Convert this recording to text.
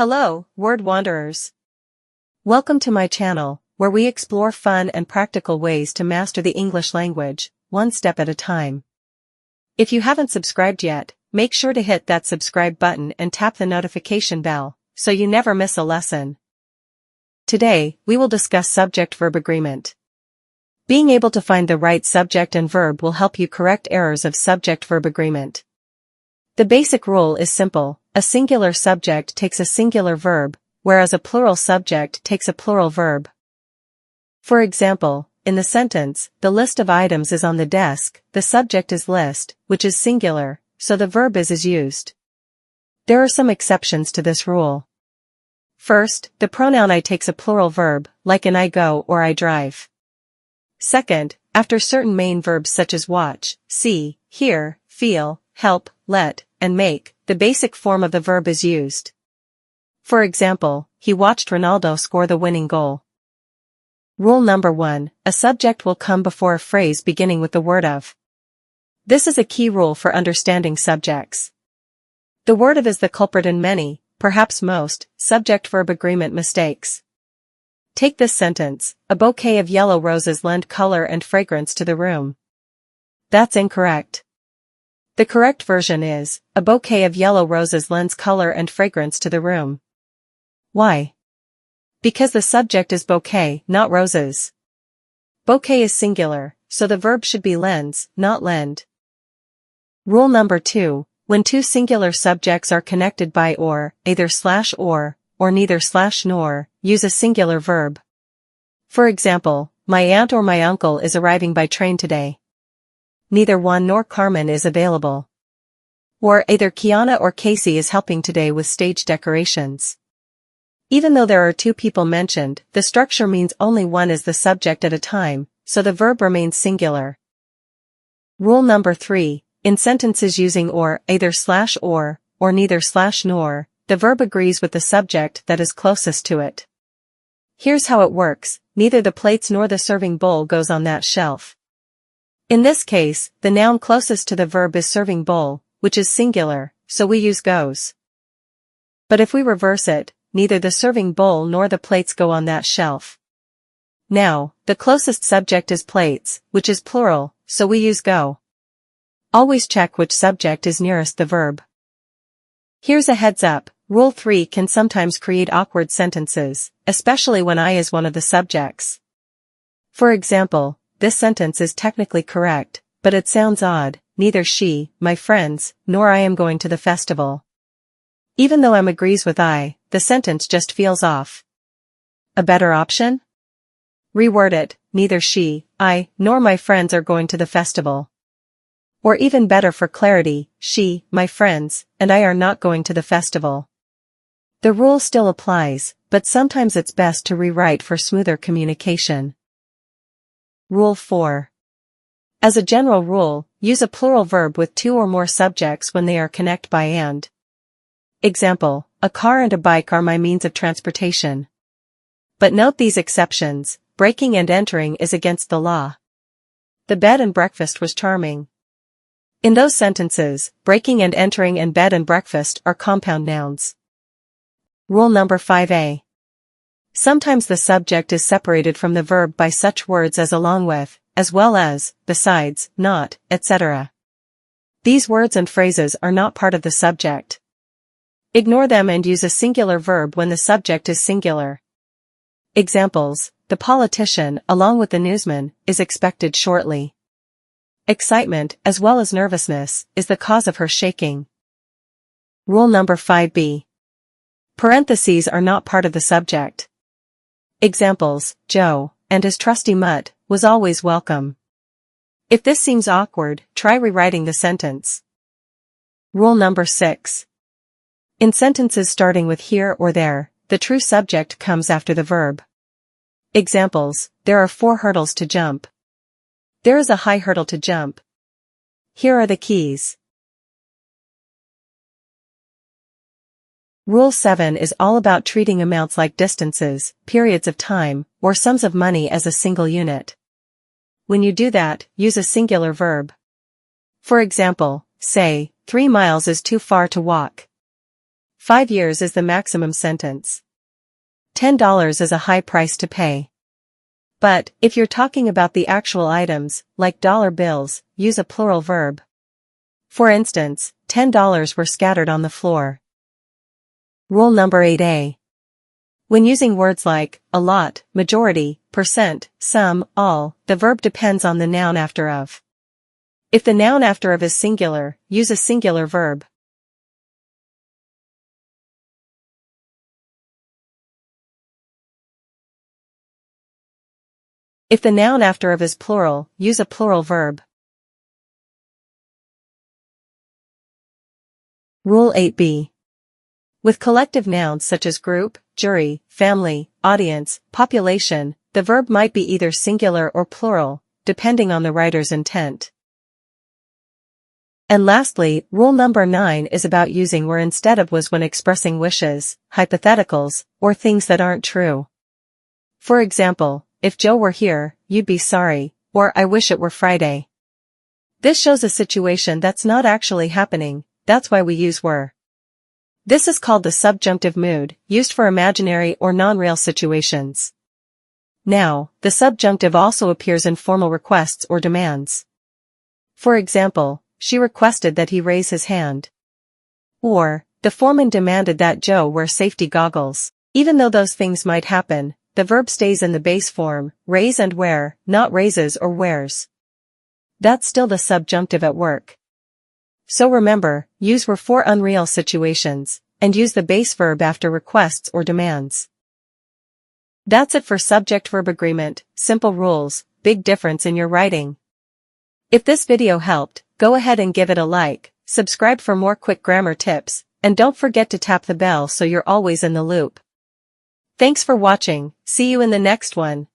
Hello, word wanderers. Welcome to my channel, where we explore fun and practical ways to master the English language, one step at a time. If you haven't subscribed yet, make sure to hit that subscribe button and tap the notification bell, so you never miss a lesson. Today, we will discuss subject-verb agreement. Being able to find the right subject and verb will help you correct errors of subject-verb agreement. The basic rule is simple: a singular subject takes a singular verb, whereas a plural subject takes a plural verb. For example, in the sentence, the list of items is on the desk, the subject is list, which is singular, so the verb is used. There are some exceptions to this rule. First, the pronoun I takes a plural verb, like in I go or I drive. Second, after certain main verbs such as watch, see, hear, feel, help, let, and make, the basic form of the verb is used. For example, he watched Ronaldo score the winning goal. Rule number 1, a subject will come before a phrase beginning with the word of. This is a key rule for understanding subjects. The word of is the culprit in many, perhaps most, subject-verb agreement mistakes. Take this sentence: a bouquet of yellow roses lend color and fragrance to the room. That's incorrect. The correct version is, a bouquet of yellow roses lends color and fragrance to the room. Why? Because the subject is bouquet, not roses. Bouquet is singular, so the verb should be lends, not lend. Rule number 2, when two singular subjects are connected by or, either / or neither / nor, use a singular verb. For example, my aunt or my uncle is arriving by train today. Neither Juan nor Carmen is available. Or either Kiana or Casey is helping today with stage decorations. Even though there are two people mentioned, the structure means only one is the subject at a time, so the verb remains singular. Rule number 3, in sentences using or, either / or neither / nor, the verb agrees with the subject that is closest to it. Here's how it works: neither the plates nor the serving bowl goes on that shelf. In this case, the noun closest to the verb is serving bowl, which is singular, so we use goes. But if we reverse it, neither the serving bowl nor the plates go on that shelf. Now, the closest subject is plates, which is plural, so we use go. Always check which subject is nearest the verb. Here's a heads up: Rule 3 can sometimes create awkward sentences, especially when I is one of the subjects. For example, this sentence is technically correct, but it sounds odd: neither she, my friends, nor I am going to the festival. Even though M agrees with I, the sentence just feels off. A better option? Reword it: neither she, I, nor my friends are going to the festival. Or even better for clarity, she, my friends, and I are not going to the festival. The rule still applies, but sometimes it's best to rewrite for smoother communication. Rule 4. As a general rule, use a plural verb with two or more subjects when they are connected by and. Example: a car and a bike are my means of transportation. But note these exceptions: breaking and entering is against the law. The bed and breakfast was charming. In those sentences, breaking and entering and bed and breakfast are compound nouns. Rule number 5a. Sometimes the subject is separated from the verb by such words as along with, as well as, besides, not, etc. These words and phrases are not part of the subject. Ignore them and use a singular verb when the subject is singular. Examples: the politician, along with the newsman, is expected shortly. Excitement, as well as nervousness, is the cause of her shaking. Rule number 5b. Parentheses are not part of the subject. Examples: Joe, and his trusty mutt, was always welcome. If this seems awkward, try rewriting the sentence. Rule number 6. In sentences starting with here or there, the true subject comes after the verb. Examples: there are 4 hurdles to jump. There is a high hurdle to jump. Here are the keys. Rule 7 is all about treating amounts like distances, periods of time, or sums of money as a single unit. When you do that, use a singular verb. For example, say, 3 miles is too far to walk. 5 years is the maximum sentence. $10 is a high price to pay. But, if you're talking about the actual items, like dollar bills, use a plural verb. For instance, $10 were scattered on the floor. Rule number 8A. When using words like a lot, majority, percent, some, all, the verb depends on the noun after of. If the noun after of is singular, use a singular verb. If the noun after of is plural, use a plural verb. Rule 8B. With collective nouns such as group, jury, family, audience, population, the verb might be either singular or plural, depending on the writer's intent. And lastly, rule number 9 is about using were instead of was when expressing wishes, hypotheticals, or things that aren't true. For example, if Joe were here, you'd be sorry, or I wish it were Friday. This shows a situation that's not actually happening, that's why we use were. This is called the subjunctive mood, used for imaginary or non-real situations. Now, the subjunctive also appears in formal requests or demands. For example, she requested that he raise his hand. Or, the foreman demanded that Joe wear safety goggles. Even though those things might happen, the verb stays in the base form, raise and wear, not raises or wears. That's still the subjunctive at work. So remember, use were for unreal situations, and use the base verb after requests or demands. That's it for subject-verb agreement, simple rules, big difference in your writing. If this video helped, go ahead and give it a like, subscribe for more quick grammar tips, and don't forget to tap the bell so you're always in the loop. Thanks for watching, see you in the next one.